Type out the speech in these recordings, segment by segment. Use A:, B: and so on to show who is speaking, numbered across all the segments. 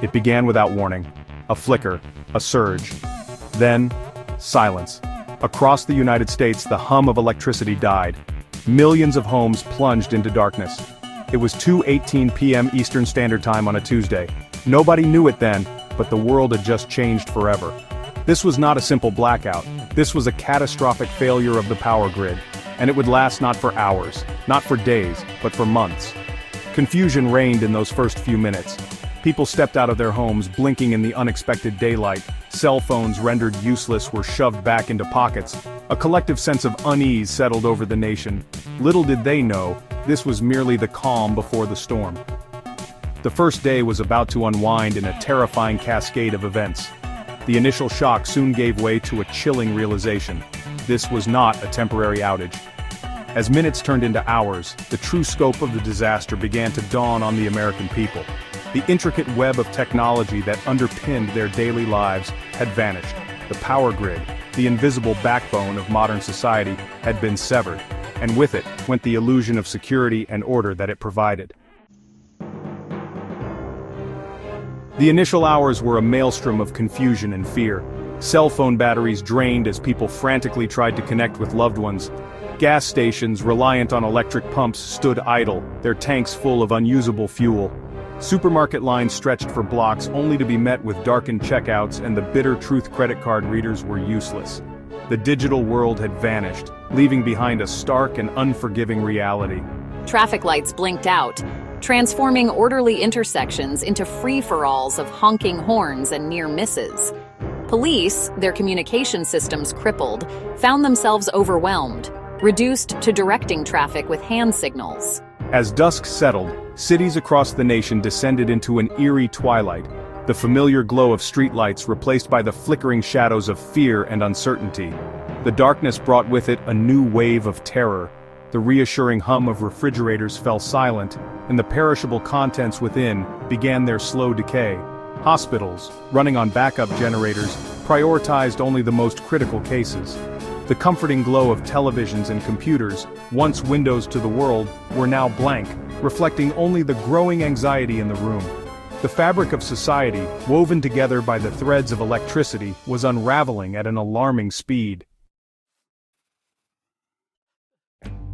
A: It began without warning. A flicker, a surge. Then, silence. Across the United States, the hum of electricity died. Millions of homes plunged into darkness. It was 2:18 p.m. Eastern Standard Time on a Tuesday. Nobody knew it then, but the world had just changed forever. This was not a simple blackout. This was a catastrophic failure of the power grid. And it would last not for hours, not for days, but for months. Confusion reigned in those first few minutes. People stepped out of their homes, blinking in the unexpected daylight. Cell phones rendered useless were shoved back into pockets. A collective sense of unease settled over the nation. Little did they know, this was merely the calm before the storm. The first day was about to unwind in a terrifying cascade of events. The initial shock soon gave way to a chilling realization. This was not a temporary outage. As minutes turned into hours, the true scope of the disaster began to dawn on the American people. The intricate web of technology that underpinned their daily lives had vanished. The power grid, the invisible backbone of modern society, had been severed, and with it went the illusion of security and order that it provided. The initial hours were a maelstrom of confusion and fear. Cell phone batteries drained as people frantically tried to connect with loved ones. Gas stations reliant on electric pumps stood idle, their tanks full of unusable fuel. Supermarket lines stretched for blocks only to be met with darkened checkouts, and the bitter truth credit card readers were useless. The digital world had vanished, leaving behind a stark and unforgiving reality.
B: Traffic lights blinked out, transforming orderly intersections into free-for-alls of honking horns and near misses. Police, their communication systems crippled, found themselves overwhelmed, reduced to directing traffic with hand signals.
A: As dusk settled, cities across the nation descended into an eerie twilight, the familiar glow of streetlights replaced by the flickering shadows of fear and uncertainty. The darkness brought with it a new wave of terror. The reassuring hum of refrigerators fell silent, and the perishable contents within began their slow decay. Hospitals, running on backup generators, prioritized only the most critical cases. The comforting glow of televisions and computers, once windows to the world, were now blank, reflecting only the growing anxiety in the room. The fabric of society, woven together by the threads of electricity, was unraveling at an alarming speed.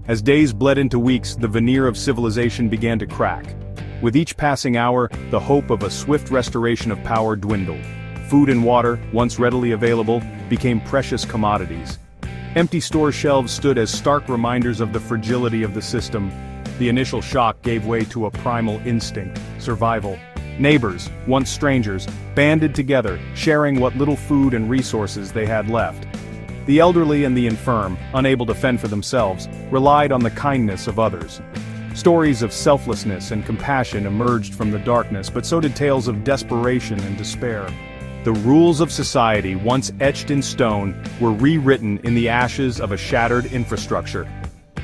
A: As days bled into weeks, the veneer of civilization began to crack. With each passing hour, the hope of a swift restoration of power dwindled. Food and water, once readily available, became precious commodities. Empty store shelves stood as stark reminders of the fragility of the system. The initial shock gave way to a primal instinct: survival. Neighbors, once strangers, banded together, sharing what little food and resources they had left. The elderly and the infirm, unable to fend for themselves, relied on the kindness of others. Stories of selflessness and compassion emerged from the darkness, but so did tales of desperation and despair. The rules of society, once etched in stone, were rewritten in the ashes of a shattered infrastructure.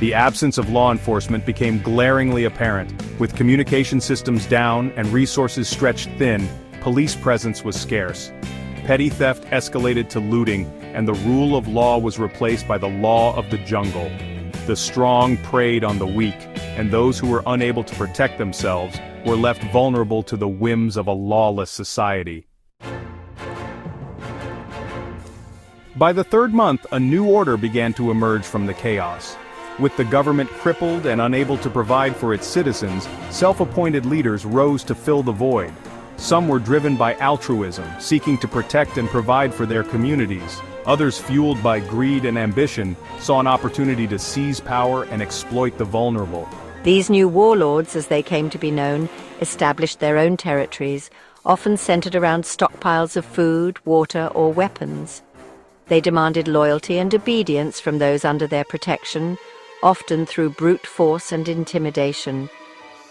A: The absence of law enforcement became glaringly apparent. With communication systems down and resources stretched thin, police presence was scarce. Petty theft escalated to looting, and the rule of law was replaced by the law of the jungle. The strong preyed on the weak, and those who were unable to protect themselves were left vulnerable to the whims of a lawless society. By the third month, a new order began to emerge from the chaos. With the government crippled and unable to provide for its citizens, self-appointed leaders rose to fill the void. Some were driven by altruism, seeking to protect and provide for their communities. Others, fueled by greed and ambition, saw an opportunity to seize power and exploit the vulnerable.
C: These new warlords, as they came to be known, established their own territories, often centered around stockpiles of food, water, or weapons. They demanded loyalty and obedience from those under their protection, often through brute force and intimidation.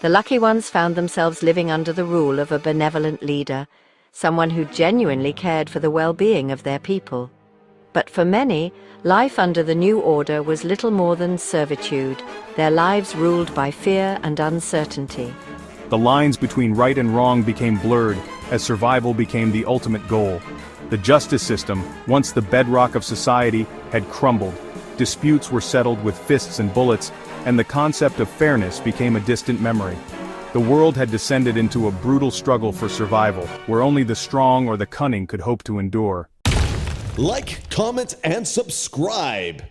C: The lucky ones found themselves living under the rule of a benevolent leader, someone who genuinely cared for the well-being of their people. But for many, life under the new order was little more than servitude, their lives ruled by fear and uncertainty.
A: The lines between right and wrong became blurred, as survival became the ultimate goal. The justice system, once the bedrock of society, had crumbled. Disputes were settled with fists and bullets, and the concept of fairness became a distant memory. The world had descended into a brutal struggle for survival, where only the strong or the cunning could hope to endure.
D: Like, comment, and subscribe.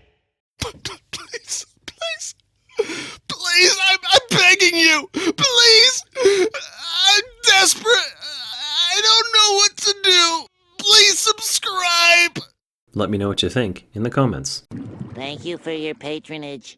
E: Please, please, please, I'm begging you, please. I'm desperate. I don't know what to do. Please subscribe.
F: Let me know what you think in the comments.
G: Thank you for your patronage.